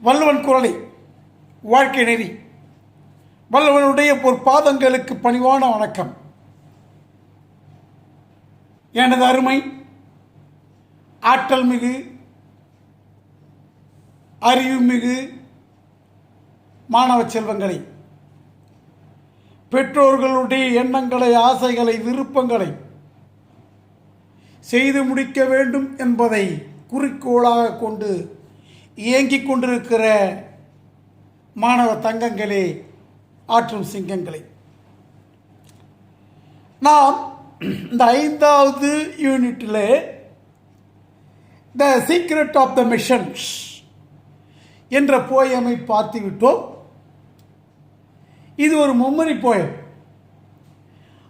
வள்ளுவன் குரலை வாழ்க்கை நெறி வள்ளுவனுடைய ஒரு பாதங்களுக்கு பணிவான வணக்கம். எனது அருமை ஆற்றல் மிகு அறிவுமிகு மாணவ செல்வங்களை, பெற்றோர்களுடைய எண்ணங்களை, ஆசைகளை, விருப்பங்களை செய்து முடிக்க வேண்டும் என்பதை குறிக்கோளாக கொண்டு இயங்கிக் கொண்டிருக்கிற மாணவ தங்கங்களே, ஆற்றும் சிங்கங்களே, நாம் இந்த 5வது யூனிட்டில் the secret of the missions என்ற போயமை பார்த்துவிட்டோம். இது ஒரு மெமரி போயம்.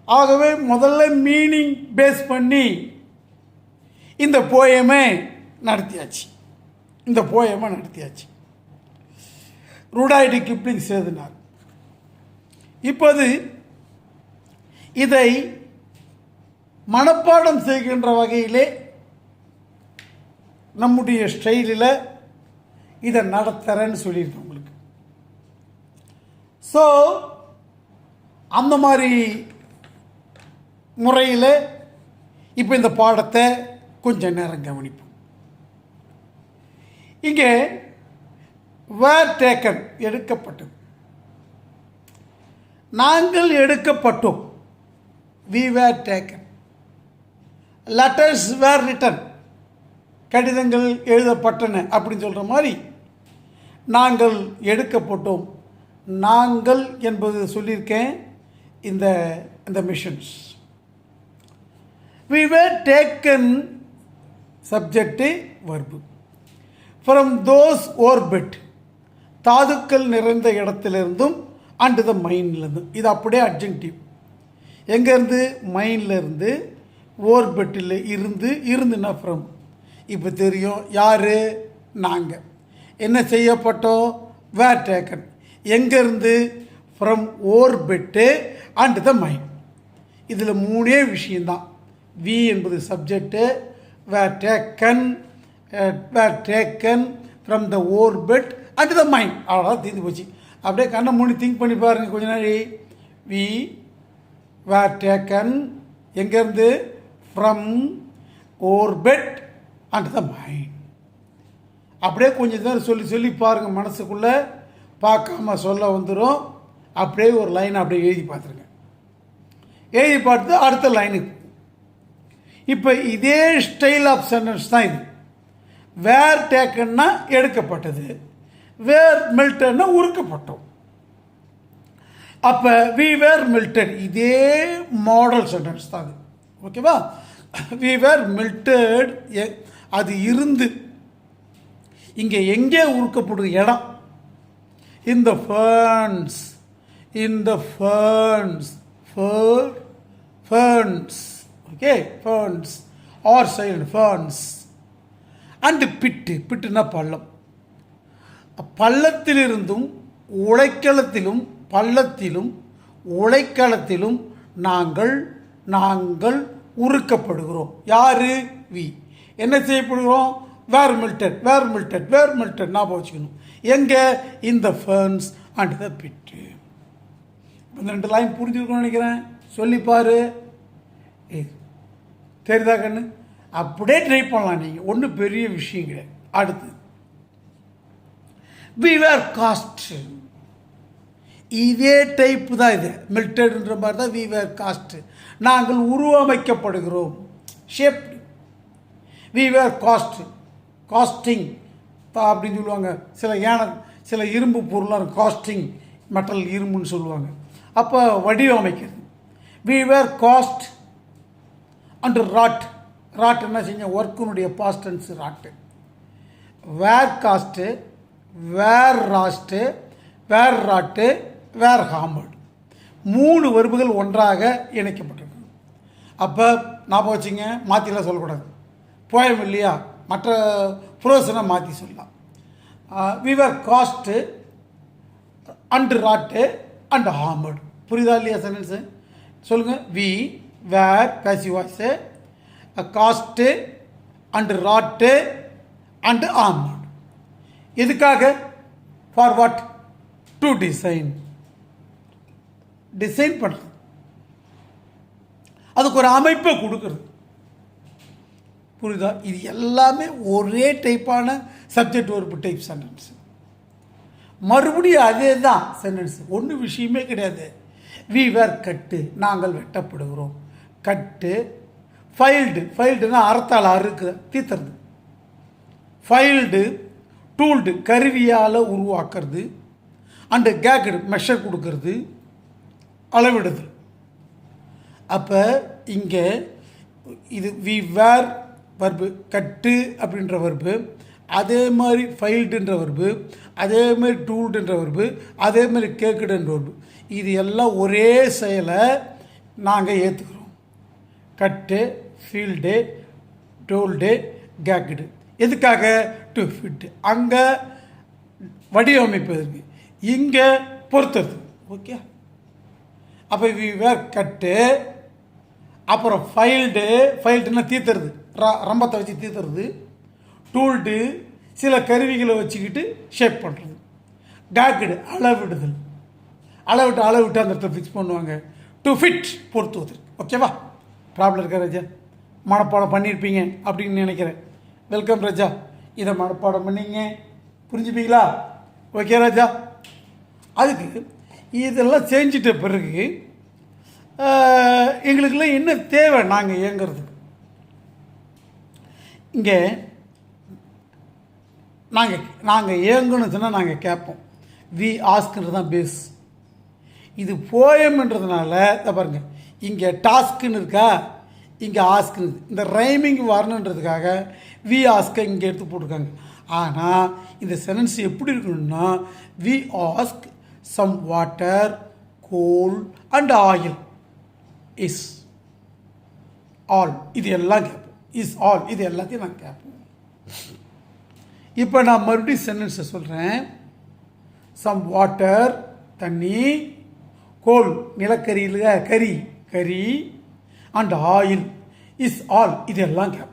ஆகவே முதல்ல மீனிங் பேஸ் பண்ணி இந்த போயமை நடத்தியாச்சு. ருடாய்டு கிப்ளிங் எழுதினார். இப்போது இதை மனப்பாடம் செய்கின்ற வகையிலே நம்முடைய ஸ்டைலில் இதை நடத்துகிறேன்னு சொல்லியிருக்கேன் உங்களுக்கு. ஸோ அந்த மாதிரி முறையில் இப்போ இந்த பாடத்தை கொஞ்சம் நேரம் கவனிப்போம். இங்கே வேர் டேக்கன் எடுக்கப்பட்டது, நாங்கள் எடுக்கப்பட்டோம். We were taken. Letters were written, கடிதங்கள் எழுதப்பட்டன அப்படின்னு சொல்கிற மாதிரி நாங்கள் எடுக்கப்பட்டோம். நாங்கள் என்பது சொல்லியிருக்கேன். இந்த machines we were taken subject verb from those orbit, தாதுக்கள் நிறைந்த இடத்திலிருந்தும் அண்டு த மைண்ட்லேருந்தும். இது அப்படியே அட்ஜெக்டிவ். எங்கேருந்து? மைண்ட்லேருந்து. ஓர்பிட்டில் இருந்துன்னா ஃப்ரம். இப்போ தெரியும் யார்? நாங்கள். என்ன செய்யப்பட்டோம்? Were taken. எங்கேருந்து? From orbit and the mind. இதில் 3 விஷயந்தான். வி என்பது subject, were taken from the orbit and the mind. அவ்வளோதான், தீர்ந்து போச்சு. அப்படியே கண்ணை மூடி திங்க் பண்ணி பாருங்கள் கொஞ்ச நாள். வி வேர் டேக்கன் எங்கேருந்து? From orbit and the mind. அப்படியே கொஞ்சம் நேரம் சொல்லி பாருங்கள். மனசுக்குள்ளே பார்க்காம சொல்ல வந்துடும். அப்படியே ஒரு லைன் அப்படியே எழுதி பார்த்துருங்க. எழுதி பார்த்து அடுத்த லைனுக்கு. இப்போ இதே ஸ்டைல் ஆஃப் சென்டென்ஸ் தான் இது. வேர் டேக்கன்னா எடுக்கப்பட்டது, வேர் மில்டன்னா உருக்கப்பட்டோம். அப்போ வி வேர் மில்டட், இதே மாடல் சென்டென்ஸ் தான் அது. ஓகேவா? வி வேர் மில்டட், அது இருந்து. இங்கே எங்கே உருக்கப்படுற இடம்? இந்த furnace, okay, furnace or child furnace and பிட்டுனா பள்ளம். பள்ளத்திலிருந்தும் உழைக்களத்திலும், பள்ளத்திலும் உழைக்களத்திலும் நாங்கள் உருக்கப்படுகிறோம். யாரு? வி. என்ன செய்யப்படுகிறோம்? வேர் மில்டட் ஞாபகம் வச்சுக்கணும். எங்கே? இந்த ஃபர்ன்ஸ் அண்ட் த பிட்டு. இந்த 2 லைன் புரிஞ்சுருக்கணும்னு நினைக்கிறேன். சொல்லிப்பாரு. தெரியுதா கண்ணு? அப்படியே ட்ரை பண்ணலாம் நீங்கள், ஒன்றும் பெரிய விஷயம் கிடையாது. அடுத்து வி வேர் காஸ்ட். இதே டைப்பு தான் இது. மில்டட்ன்ற மாதிரி தான் வி வேர் காஸ்ட். நாங்கள் உருவமைக்கப்படுகிறோம். ஷேப்டு. வி வேர் காஸ்டிங் அப்படின்னு சொல்லுவாங்க. சில இரும்பு பொருளாக இருக்கும். காஸ்டிங் மெட்டல், இரும்புன்னு சொல்லுவாங்க. அப்போ வடிவமைக்கிறது. We were cast and wrought என்ன செஞ்ச? ஒர்க்குனுடைய past tense wrought. Were cast, were rust, were wrought, were hammered. 3 வெர்புகள் ஒன்றாக இணைக்கப்பட்டிருக்கு. அப்போ ஞாபகம் வச்சுங்க, மாற்றிலாம் சொல்லக்கூடாது. போயம் இல்லையா, மற்ற ப்ரோஸனை மாற்றி சொல்லலாம். We were cast and wrought and hammered. புரியுதா இல்லையா சென்டென்ஸு? சொல்லுங்கள். We were passive voice, cast and wrought and armoured. எதுக்காக? For what? To design. Design பண்ணுறது, அதுக்கு ஒரு அமைப்பை கொடுக்கறது. புரியுதா? இது எல்லாமே ஒரே டைப்பான சப்ஜெக்ட் வெர்பு டைப் சென்டென்ஸ். மறுபடியும் அதே தான் சென்டென்ஸ், ஒன்றும் விஷயமே கிடையாது. வி வேர் கட்டு, நாங்கள் வெட்டப்படுகிறோம். கட்டு. ஃபைல்டு, ஃபைல்டுனா அறத்தால் அறுக்கு தீத்துறது. ஃபைல்டு. டூல்டு, கருவியால் உருவாக்குறது. அண்டு கேக்கடு, மெஷர் கொடுக்கறது, அளவிடுது. அப்போ இங்கே இது வி வேர் வர்பு, கட்டு அப்படின்ற வர்பு, அதே மாதிரி ஃபைல்டுன்ற வர்பு, அதே மாதிரி டூல்டுன்ற வர்பு, அதே மாதிரி கேக்குடுன்ற வர்பு. இது எல்லாம் ஒரே செயலை நாங்கள் ஏற்றுக்கிறோம். கட்டு, ஃபீல்டு, டோல்டு, கேக்குடு. எதுக்காக? To fit. அங்கே வடிவமைப்பதற்கு, இங்கே பொறுத்தது. ஓகே. அப்போ வி வேர் கட்டு, அப்புறம் ஃபைல்டு, ஃபைல்டுன்னா தீத்துறது, ரம்பத்தை வச்சு தீத்துறது. டூல்டு, சில கருவிகளை வச்சுக்கிட்டு ஷேப் பண்ணுறது. கேக்குடு, அளவிடுதல். அளவிட்டு அந்த இடத்துல ஃபிக்ஸ் பண்ணுவாங்க. டு ஃபிட், பொறுத்துவது. ஓகேவா? ப்ராப்ளம் இருக்கா ராஜா? மனப்பாடம் பண்ணியிருப்பீங்க அப்படின்னு நினைக்கிறேன். வெல்கம் ராஜா. இதை மனப்பாடம் பண்ணிங்க, புரிஞ்சுப்பீங்களா? ஓகே ராஜா. அதுக்கு இதெல்லாம் செஞ்சிட்ட பிறகு எங்களுக்கெல்லாம் என்ன தேவை நாங்கள் இயங்கிறதுக்கு? இங்கே நாங்கள் இயங்கணும்னு சொன்னால் நாங்கள் கேட்போம். வி ஆஸ்க்ன்றது தான் பேஸ். இது போயம்ன்றதுனால பாருங்க, இங்கே டாஸ்க்குன்னு இருக்கா, இங்கே ஆஸ்க்குன்னு. இந்த ரைமிங் வரணுன்றதுக்காக வி ஆஸ்கை இங்கே எடுத்து போட்டிருக்காங்க. ஆனால் இந்த சென்டென்ஸ் எப்படி இருக்கணும்னா, we ask some water, coal and oil, is all. இது எல்லாம் கேட்போம். இஸ் ஆல், இது எல்லாத்தையும் நான் கேட்போம். இப்போ நான் மறுபடியும் சென்டென்ஸை சொல்கிறேன். சம் வாட்டர், தண்ணி, கோல், நிலக்கரியில் கரி, அண்ட் ஆயில், இஸ் ஆல், இது எல்லாம் கேட்போம்.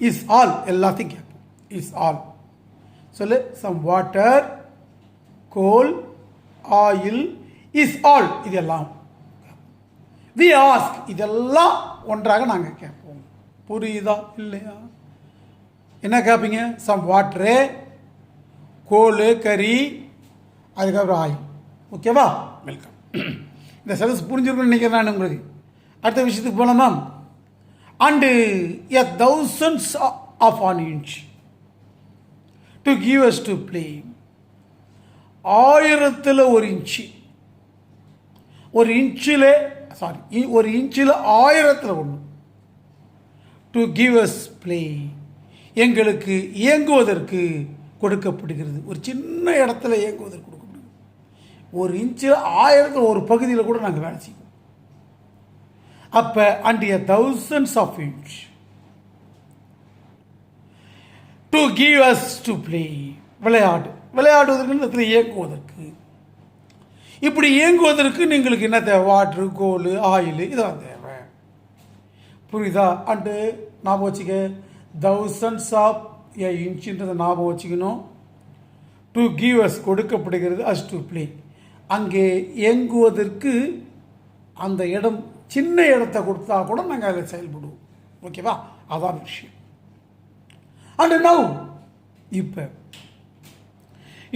இஸ் ஆல், எல்லாத்தையும் கேட்போம். இஸ் ஆல் சொல்லு. Some water, coal, oil, is all, இதெல்லாம். வி ஆஸ்க், இதெல்லாம் ஒன்றாக நாங்கள் கேட்போம். புரியுதா இல்லையா? என்ன கேட்பீங்க? சம் வாட்டரு, கோல், கறி, அதுக்கப்புறம் ஆயில். ஓகேவா? வெல்கம். இந்த சென்டென்ஸ் புரிஞ்சிருக்குன்னு நினைக்கிறேன் நான் உங்களுக்கு. அடுத்த விஷயத்துக்கு போகலாமா? And a thousands of an inch to give us to play. 1000 ஒரு இன்ச்சு, ஒரு இன்ச்சில் 1000 ஒன்று. டு கிவ் அஸ் ப்ளே, எங்களுக்கு இயங்குவதற்கு கொடுக்கப்படுகிறது. ஒரு சின்ன இடத்துல இயங்குவதற்கு கொடுக்கப்படுகிறது. ஒரு இன்ச்சில் 1000 ஒரு பகுதியில் கூட நாங்கள் வேலை செய்வோம். அப்போ and a thousands half inch to give us to play, விளையாடுவதற்கு இயங்குவதற்கு. இப்படி இயங்குவதற்கு நீங்களுக்கு என்ன தேவை? வாட்ரு, கோல், ஆயில், இதெல்லாம் தேவை. புரியுதா? அண்டு ஞாபகம் வச்சுக்க, தௌசண்ட்ஸ் ஆஃப் எ இன்ச்சுன்றதை ஞாபகம் வச்சுக்கணும். டு கிவ் அஸ் கொடுக்கப்படுகிறது, அஸ் டு ப்ளே, அங்கே இயங்குவதற்கு அந்த இடம், சின்ன இடத்த கொடுத்தா கூட நாங்கள் அதில் செயல்படுவோம். ஓகேவா? அதான் விஷயம். அண்ட் நவ், இப்போ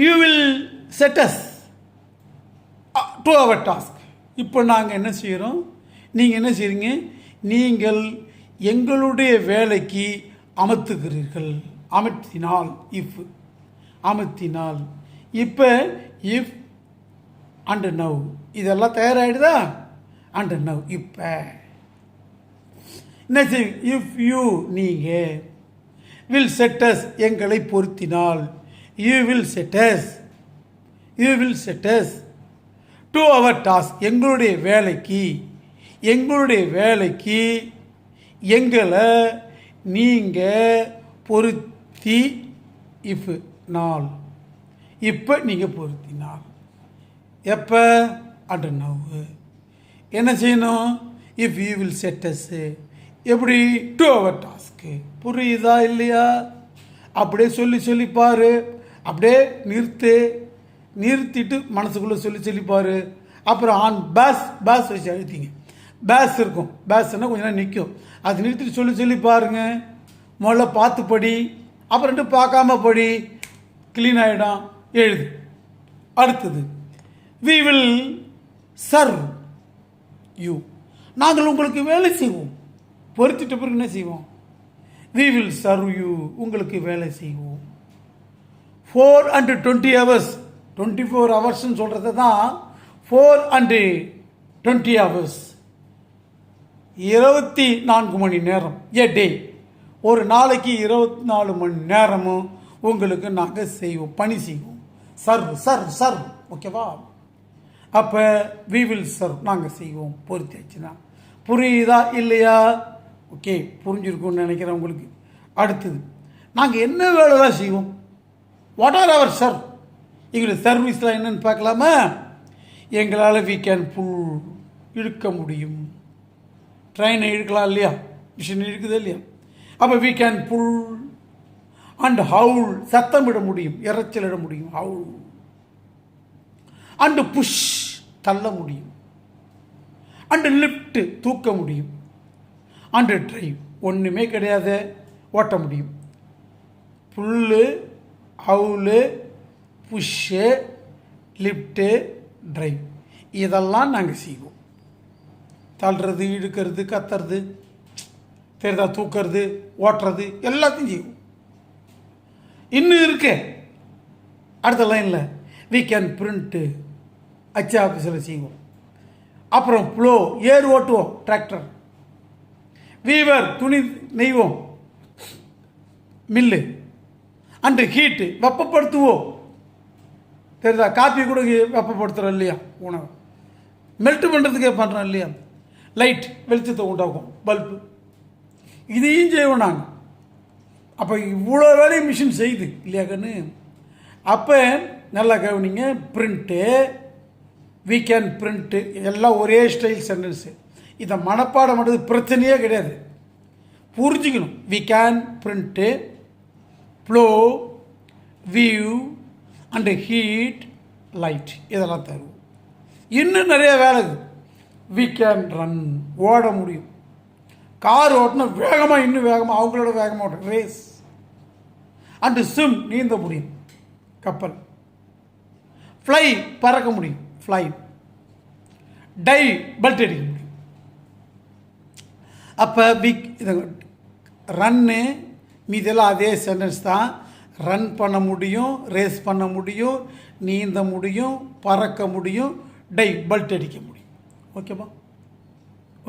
you will set us to our task. இப்போ நாங்கள் என்ன செய்கிறோம்? நீங்கள் என்ன செய்கிறீங்க? நீங்கள் எங்களுடைய வேலைக்கு அமர்த்துகிறீர்கள். அமர்த்தினால், இஃப், அமர்த்தினால். இப்போ இஃப் அண்ட் நவ், இதெல்லாம் தயாராகிடுதா? அண்ட் நவ், இப்போ என்ன செய்யும்? இஃப் யூ, நீங்கள், வில் செட்டஸ், எங்களை பொருத்தினால், you will set us, you will set us to our task, எங்களுடைய வேலைக்கு, எங்களுடைய வேலைக்கு எங்களை நீங்கள் பொருத்தி, இஃப் நாள், இப்போ நீங்கள் பொருத்தினால். எப்போ? And now. என்ன செய்யணும்? இஃப் யூ வில் செட்டஸ், எப்படி? To our task. புரியுதா இல்லையா? அப்படியே சொல்லி பாரு. அப்படியே நிறுத்திட்டு மனசுக்குள்ளே சொல்லிப்பார். அப்புறம் ஆன் பேஸ் வச்சு அழுத்திங்க. பேஸ் இருக்கும், பேஸ்னால் கொஞ்ச நேரம் நிற்கும். அது நிறுத்திட்டு சொல்லி பாருங்க. முதல்ல பார்த்து படி, அப்புறம் பார்க்காம படி, க்ளீன் ஆகிடும். எழுது. அடுத்தது, we will serve you. நாங்கள் உங்களுக்கு வேலை செய்வோம். பொறுத்துட்ட பிறகு என்ன செய்வோம்? we will serve you. உங்களுக்கு வேலை செய்வோம். 4 and 20 hours, 24 hours சொல்கிறது தான் 4 and 20 hours, 24 மணி நேரம். ஏ டே, ஒரு நாளைக்கு 24 மணி நேரமும் உங்களுக்கு நாங்கள் செய்வோம், பணி செய்வோம். சர்வ் ஓகேவா? அப்போ we will serve, நாங்கள் செய்வோம். பொறுத்தாச்சுன்னா புரியுதா இல்லையா? ஓகே, புரிஞ்சிருக்கும்னு நினைக்கிறேன் உங்களுக்கு. அடுத்தது, நாங்கள் என்ன வேலைலாம் செய்வோம்? What are our serve? எங்களுடைய சர்வீஸ்லாம் என்னென்னு பார்க்கலாமா? எங்களால் we can pull, இழுக்க முடியும். ட்ரெயினை இழுக்கலாம் இல்லையா? மிஷின் இழுக்குது இல்லையா? அப்போ we can pull and howl, சத்தமிட முடியும், இறைச்சலிட முடியும், howl. and push, தள்ள முடியும். and lift, தூக்க முடியும். and drive, ஒன்றுமே கிடையாது, ஓட்ட முடியும். புல்லு, ஹவுலு, புஷ்ஷு, லிஃப்ட்டு, ட்ரைவ், இதெல்லாம் நாங்கள் செய்வோம். தள்ளுறது, இழுக்கிறது, கத்துறது, தெரிதா, தூக்கிறது, ஓட்டுறது, எல்லாத்தையும் செய்வோம். இன்னும் இருக்கு அடுத்த லைனில், we can print, அச்சு ஆஃபீஸில் செய்வோம். அப்புறம் ப்ளோ, ஏர் ஓட்டுவோம், டிராக்டர். வீவர், துணி நெய்வோம், மில்லு. அண்டு ஹீட்டு, வெப்பப்படுத்துவோம். தெரியுதா, காப்பி கூட வெப்பப்படுத்துகிறோம் இல்லையா, உணவு மெல்ட் பண்ணுறதுக்கே பண்ணுறோம் இல்லையா. லைட், வெளிச்சத்தை உண்டாக்கும், பல்பு, இதையும் செய்வோம் நாங்கள். அப்போ இவ்வளோ வேலையும் மிஷின் செய்யுது இல்லையா கண்ணு? அப்போ நல்லா கவனிங்க. பிரிண்ட்டு, we can print, எல்லாம் ஒரே ஸ்டைல் சென்டென்ஸு. இதை மனப்பாடம் பண்ணுறது பிரச்சனையே கிடையாது, புரிஞ்சுக்கணும். we can print, flow, view and heat, light, இதெல்லாம் தருவோம். இன்னும் நிறைய வேலை இருக்குது. we can run, ஓட முடியும். கார் ஓட்டினா வேகமாக, இன்னும் வேகமாக, அவங்களோட வேகமாக ஓட்டும், ரேஸ். அண்டு ஸ்விம், நீந்த முடியும், கப்பல். ஃப்ளை, பறக்க முடியும், ஃப்ளைட். டை, பல்ட் அடிக்க முடியும். அப்போ இது ரன்னு, மீதெல்லாம் அதே சென்டென்ஸ் தான். ரன் பண்ண முடியும், ரேஸ் பண்ண முடியும், நீந்த முடியும், பறக்க முடியும், டை, பல்ட் அடிக்க முடியும்.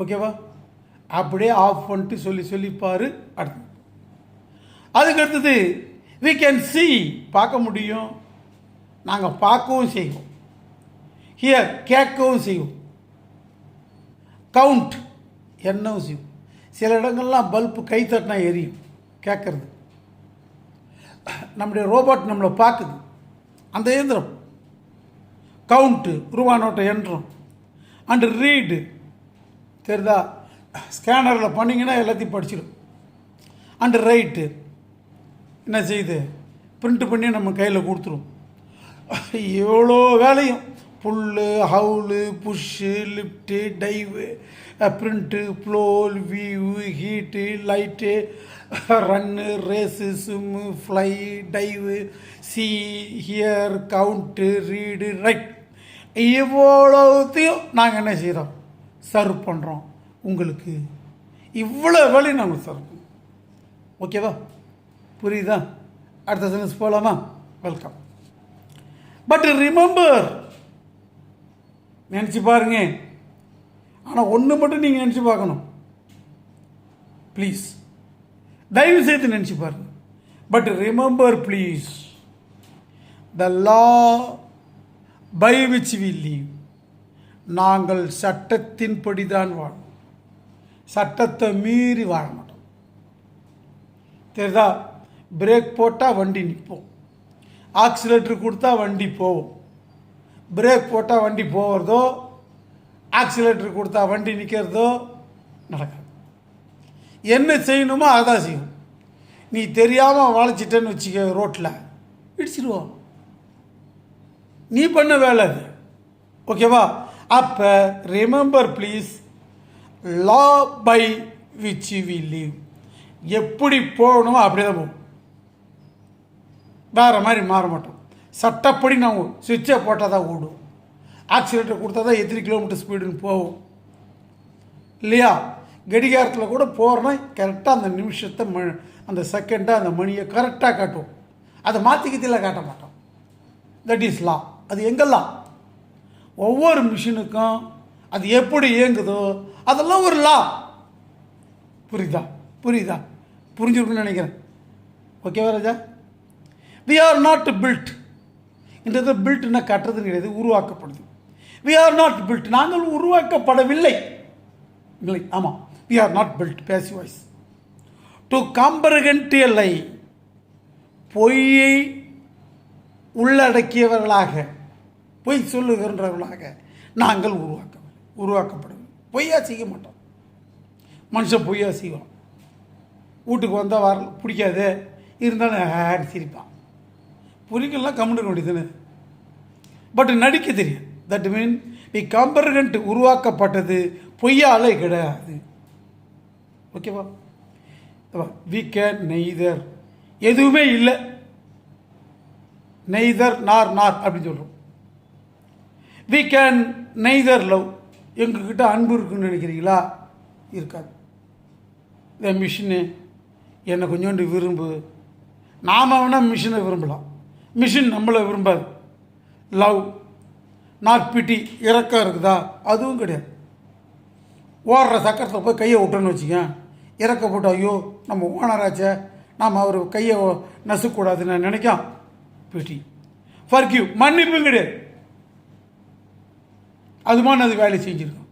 ஓகேவா? அப்படியே ஆஃப் பண்ணிட்டு சொல்லிப்பார். அடுத்து, அதுக்கு அடுத்தது, we can see, பார்க்க முடியும், நாங்கள் பார்க்கவும் செய்வோம். ஹியர், கேட்கவும் செய்வோம். கவுண்ட், எண்ணவும் செய்வோம். சில இடங்கள்லாம் பல்பு கை தட்டினா எரியும், கேட்கறது. நம்முடைய ரோபோட் நம்மளை பார்க்குது, அந்த இயந்திரம். கவுண்ட்டு, ரூபா நோட்டை எண்ணுறோம். அண்டு ரீடு, தெரியுதா, ஸ்கேனரில் பண்ணிங்கன்னா எல்லாத்தையும் படிச்சிடும். அண்டு ரைட்டு, என்ன செய்யுது, பிரிண்ட் பண்ணி நம்ம கையில் கொடுத்துரும். எவ்வளோ வேலையும், pull, haul, push, lift, dive, print, plough, view, heat, light, run, race, swim, fly, dive, see, hear, count, read, write, இவ்வளோத்தையும் நாங்கள் என்ன செய்கிறோம், சர்வ் பண்ணுறோம் உங்களுக்கு. இவ்வளோ வேலையும் நாங்கள் சர்வ் பண்ணுறோம். ஓகேவா? புரியுதா? அடுத்த சென்டென்ஸ் போகலாமா? வெல்கம். பட் ரிமெம்பர், நினச்சி பாருங்க. ஆனால் ஒன்று மட்டும் நீங்கள் நினச்சி பார்க்கணும் ப்ளீஸ், தயவு செய்து நினச்சி பாருங்க. But remember please, the law by which we live, நாங்கள் சட்டத்தின்படி தான் வாழும், சட்டத்தை மீறி வாழ மாட்டோம். தெரியுதா? பிரேக் போட்டால் வண்டி நிற்போம், ஆக்சிலேட்டர் கொடுத்தா வண்டி போவோம். பிரேக் போட்டால் வண்டி போகிறதோ, ஆக்சிலேட்டர் கொடுத்தா வண்டி நிற்கிறதோ நடக்காது. என்ன செய்யணுமோ அதான் செய்யும். நீ தெரியாமல் வளைச்சிட்டேன்னு வச்சுக்க ரோட்டில், இடிச்சிடுவோம். நீ பண்ண வேலை அது. ஓகேவா? அப்போ remember please, law by which we live. எப்படி போகணுமோ அப்படியே தான் போகும், வேறு மாதிரி மாற மாட்டோம். சட்டப்படி நான் சுவிட்சை போட்டால் தான் ஓடும், ஆக்சிலேட்டர் கொடுத்தா தான் எத்தனை கிலோமீட்டர் ஸ்பீடுன்னு போகும் இல்லையா? கடிகாரத்தில் கூட போகிறோன்னா கரெக்டாக அந்த நிமிஷத்தை அந்த செகண்டை அந்த மணியை கரெக்டாக காட்டும். அதை மாற்றிக்கத்தில் காட்ட மாட்டோம். தட் இஸ் லா. அது எங்கெல்லாம் ஒவ்வொரு மிஷினுக்கும் அது எப்படி இயங்குதோ அதெல்லாம் ஒரு லா. புரியுதா? புரிஞ்சுருக்குன்னு நினைக்கிறேன். ஓகேவா ராஜா? We are not built. இந்த பில்ட்னா கட்டுறதுன்னு கிடையாது, உருவாக்கப்படுது. வி ஆர் நாட் பில்ட், நாங்கள் உருவாக்கப்படவில்லை. இல்லை, ஆமாம், we are not built. Passive voice. To comprehend a lie, பொய்யை உள்ளடக்கியவர்களாக, பொய் சொல்லுகின்றவர்களாக நாங்கள் உருவாக்கப்படவில்லை. பொய்யா செய்ய மாட்டோம். மனுஷன் பொய்யா செய்வோம். வீட்டுக்கு வந்தால் பிடிக்காது, இருந்தாலும் சிரிப்பான். புரிக்கலாம், கம்முன்னு வேண்டியதுன்னு. பட் நடிக்க தெரியும். தட் மீன் வி காம்ப்ரஹெண்ட், உருவாக்கப்பட்டது பொய்யாலே கிடையாது. ஓகேவா? வி கேன் நெய்தர், எதுவுமே இல்லை, நெய்தர் நார் அப்படின்னு சொல்கிறோம். வி கேன் நெய்தர் லவ், எங்ககிட்ட அன்பு இருக்குன்னு நினைக்கிறீங்களா? இருக்காது. இந்த மிஷினு என்னை கொஞ்சோண்டு விரும்பு, நாம் வேணால் மிஷினை விரும்பலாம், மிஷின் நம்மளை விரும்பாது. லவ் நாட் பிட்டி, இறக்கம் இருக்குதா? அதுவும் கிடையாது. ஓடுற சக்கரத்தில் போய் கையை விட்டோன்னு வச்சுக்க, இறக்க போட்டு ஐயோ நம்ம ஓனராச்சே, நாம் அவர் கையை நசுக்கூடாதுன்னு நான் நினைக்கான். பிட்டி. ஃபர்கிவ், மன்னிப்பும் கிடையாது. அதுமான அது வேலை செஞ்சுருக்கோம்.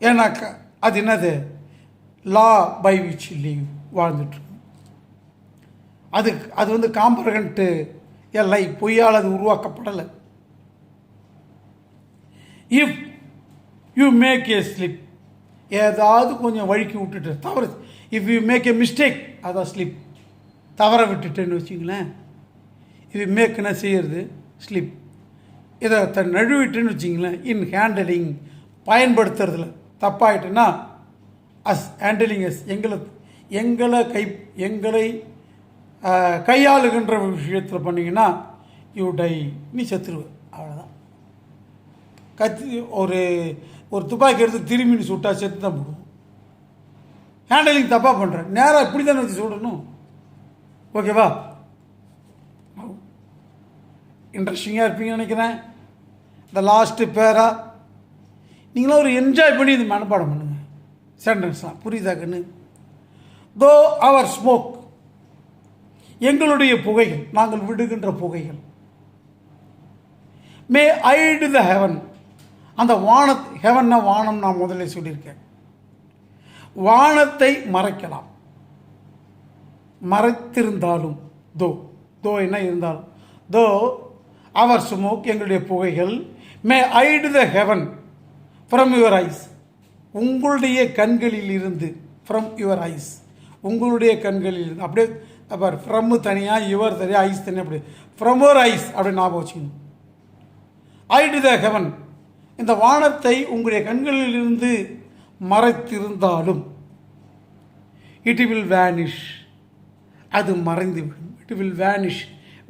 ஏன்னா அது என்னது? லா பை விச் லீவ் வாழ்ந்துட்டுருக்கோம். அது வந்து காம்ப்ரஹெண்ட் எல்லை, பொய்யால் அது உருவாக்கப்படலை. If you make a slip, ஏதாவது கொஞ்சம் வழுக்கி விட்டுட்டு தவறு, if you make a mistake, அதான் ஸ்லிப், தவற விட்டுட்டேன்னு வச்சிங்களேன். இது மேக்குன்னா செய்கிறது, ஸ்லிப். இதை நழுவிட்டுன்னு வச்சிங்களேன். இன் ஹேண்டலிங், பயன்படுத்துறதுல தப்பாயிட்டுன்னா, அஸ் ஹேண்டலிங் எஸ், எங்களை கையாளுகின்ற விஷயத்தில் பண்ணிங்கன்னா யூ டை, நீ செத்துருவ. அவ்வளோதான். ஒரு துப்பாக்கி எடுத்து திரும்பின்னு சுட்டா செத்து தான் போடுவோம். ஹேண்டலிங் தப்பாக பண்ணுறேன், நேராக இப்படி தானே வச்சு சுடணும். ஓகேவா? இன்ட்ரெஸ்டிங்காக இருப்பீங்கன்னு நினைக்கிறேன். இந்த லாஸ்ட்டு பேரா நீங்களாம் ஒரு என்ஜாய் பண்ணி இது மனப்பாடம் பண்ணுங்கள். சென்டென்ஸ்லாம் புரியுதாக்குன்னு. தோ அவர் ஸ்மோக், எங்களுடைய புகைகள், நாங்கள் விடுகின்ற புகைகள். மே ஐடு த ஹெவன், அந்த ஹெவன்னா வானம், நான் முதல்ல சொல்லியிருக்கேன். வானத்தை மறைக்கலாம், மறைத்திருந்தாலும், தோ என்ன இருந்தாலும், தோ அவர் ஸ்மோக், எங்களுடைய புகைகள், may hide the heaven from your eyes, உங்களுடைய கண்களில் இருந்து, ஃப்ரம் யுவர் ஐஸ், உங்களுடைய கண்களில் இருந்து. அப்படியே அப்போ ஃப்ரம்மு தனியாக, யுவர் தனியாக, ஐஸ் தனியாக, அப்படி ஃப்ரம் யுவர் ஐஸ் அப்படின்னு ஞாபகம் வச்சுக்கணும். ஐடு த ஹெவன், இந்த வானத்தை உங்களுடைய கண்களிலிருந்து மறைத்திருந்தாலும், இட் வில் வேனிஷ், அது மறைந்துவிடும். இட் வில் வேனிஷ்,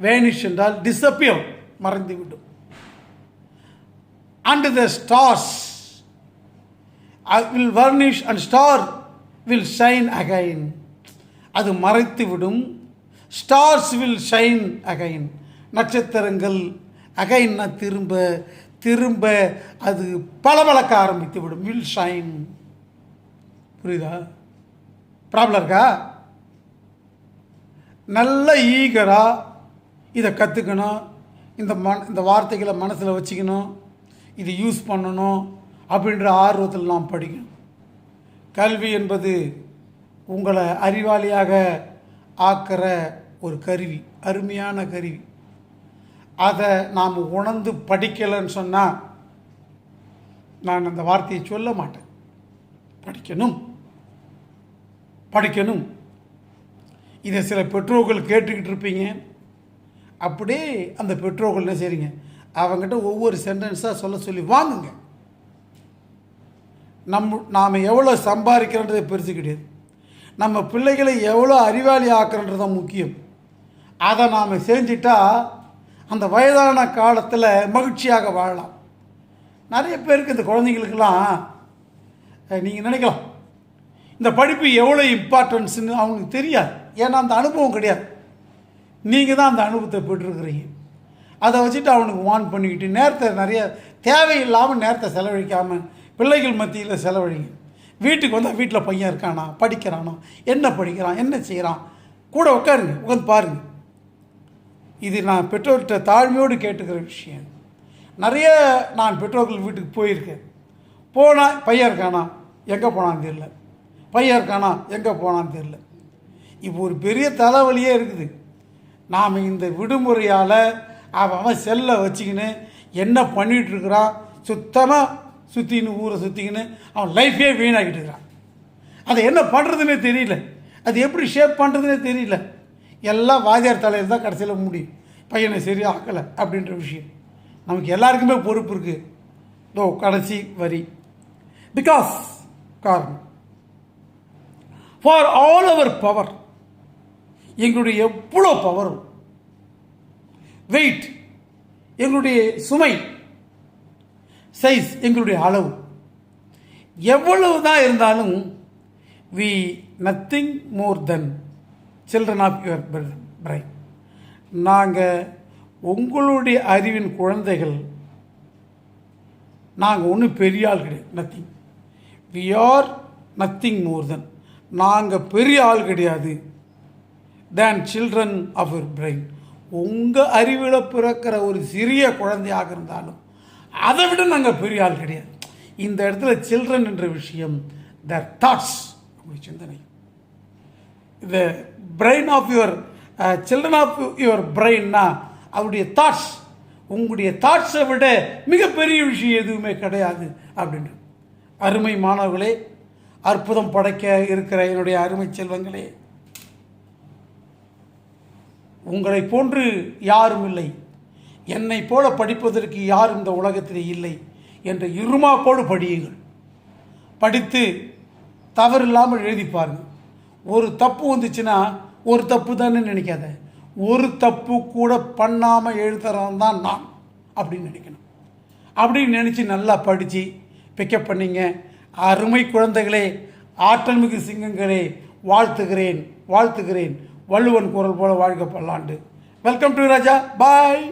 வேனிஷ் என்றால் டிஸப்பியர், மறைந்துவிடும். And the stars will varnish and star will shine again, அது மறைத்துவிடும். ஸ்டார்ஸ் வில் ஷைன் அகைன், நட்சத்திரங்கள், அகைன்னா திரும்ப திரும்ப அது பளபளக்க ஆரம்பித்து விடும். Will shine. புரியுதா? ப்ராப்ளம் இருக்கா? நல்ல ஈகராக இதை கற்றுக்கணும், இந்த வார்த்தைகளை மனசில் வச்சுக்கணும், இது யூஸ் பண்ணணும் அப்படின்ற ஆர்வத்தில் நாம் படிக்கணும். கல்வி என்பது உங்களை அறிவாளியாக ஆக்கிற ஒரு கருவி, அருமையான கருவி. அதை நாம் உணர்ந்து படிக்கலைன்னு சொன்னால் நான் அந்த வார்த்தையை சொல்ல மாட்டேன். படிக்கணும். இதை சில பெற்றோர்கள் கேட்டுக்கிட்டு இருப்பீங்க. அப்படியே அந்த பெற்றோர்கள் என்ன செய்றீங்க, அவங்ககிட்ட ஒவ்வொரு சென்டென்ஸாக சொல்ல சொல்லி வாங்குங்க. நாம் எவ்வளோ சம்பாதிக்கிறோன்றதை பெருசு கிடையாது. நம்ம பிள்ளைகளை எவ்வளோ அறிவாளி ஆக்குறன்றது தான் முக்கியம். அதை நாம் செஞ்சிட்டா அந்த வயதான காலத்தில் மகிழ்ச்சியாக வாழலாம். நிறைய பேருக்கு இந்த குழந்தைங்களுக்கெல்லாம் நீங்கள் நினைக்கலாம் இந்த படிப்பு எவ்வளோ இம்பார்ட்டன்ஸ்னு அவங்களுக்கு தெரியாது. ஏன்னா அந்த அனுபவம் கிடையாது. நீங்கள் தான் அந்த அனுபவத்தை பெற்றுருக்குறீங்க. அதை வச்சுட்டு அவனுக்கு வான் பண்ணிக்கிட்டு நேரத்தை நிறைய தேவையில்லாமல் நேரத்தை செலவழிக்காமல் பிள்ளைகள் மத்தியில் செலவழிங்க. வீட்டுக்கு வந்தால் வீட்டில் பையன் இருக்கானா, படிக்கிறானா, என்ன படிக்கிறான், என்ன செய்கிறான், கூட உட்காருங்க, உட்காந்து பாருங்கள். இது நான் பெற்றோர்கிட்ட தாழ்மையோடு கேட்டுக்கிற விஷயம். நிறைய நான் பெற்றோர்கள் வீட்டுக்கு போயிருக்கேன். போனால் பையன் இருக்கானா, எங்கே போனான்னு தெரியல, பையன் இருக்கானா, எங்கே போனான்னு தெரியல. இப்போ ஒரு பெரிய தலைவலியே இருக்குது. நாம் இந்த விடுமுறையால் அவன் செல்லை வச்சுக்கின்னு என்ன பண்ணிகிட்ருக்கிறான், சுத்தமாக சுற்றின்னு ஊரை சுற்றிக்கின்னு அவன் லைஃபே வீணாகிட்டு இருக்கிறான். அதை என்ன பண்ணுறதுனே தெரியல, அது எப்படி ஷேப் பண்ணுறதுனே தெரியல. எல்லாம் வாத்தியார் தலையில் தான் கடைசியில் முடியும். பையனை சரியாக ஆக்கலை அப்படின்ற விஷயம் நமக்கு எல்லாருக்குமே பொறுப்பு இருக்குது. இதோ கடைசி வரி, பிகாஸ் காரணம் ஃபார் ஆல் அவர் பவர், எங்களுடைய எவ்வளோ பவரும், வெயிட் எங்களுடைய சுமை, சைஸ் எங்களுடைய அளவு எவ்வளவு தான் இருந்தாலும், we nothing more than children of your brain. நாங்கள் உங்களுடைய அறிவின் குழந்தைகள். நாங்கள் ஒன்றும் பெரிய ஆள் கிடையாது. Nothing, we are nothing more than, நாங்கள் பெரிய ஆள் கிடையாது. Than children of your brain, உங்கள் அறிவில் பிறக்கிற ஒரு சிறிய குழந்தையாக இருந்தாலும் அதை விட நாங்கள் பெரிய ஆள் கிடையாது. இந்த இடத்துல சில்ட்ரன் என்ற விஷயம், தர் தாட்ஸ், உங்களுடைய சிந்தனை, the brain of your children of your பிரெயின்னா அவருடைய தாட்ஸ், உங்களுடைய தாட்ஸை விட மிகப்பெரிய விஷயம் எதுவுமே கிடையாது அப்படின்ற. அருமை மாணவர்களே, அற்புதம் படைக்க இருக்கிற என்னுடைய அருமை செல்வங்களே, உங்களை போன்று யாரும் இல்லை, என்னை போல படிப்பதற்கு யாரும் இந்த உலகத்தில் இல்லை என்ற இருமாப்போடு படியுங்கள். படித்து தவறில்லாமல் எழுதி பாருங்கள். ஒரு தப்பு வந்துச்சுன்னா ஒரு தப்பு தானே நினைக்காத, ஒரு தப்பு கூட பண்ணாமல் எழுதுறவன் தான் நான் அப்படின்னு நினைக்கணும். அப்படின்னு நினச்சி நல்லா படித்து பிக்கப் பண்ணிங்க. அருமை குழந்தைகளே, ஆற்றல் மிகு சிங்கங்களே, வாழ்த்துகிறேன் வாழ்த்துகிறேன். வள்ளுவன் குரல் போல வாழ்க பல்லாண்டு. Welcome to Raja. பாய்.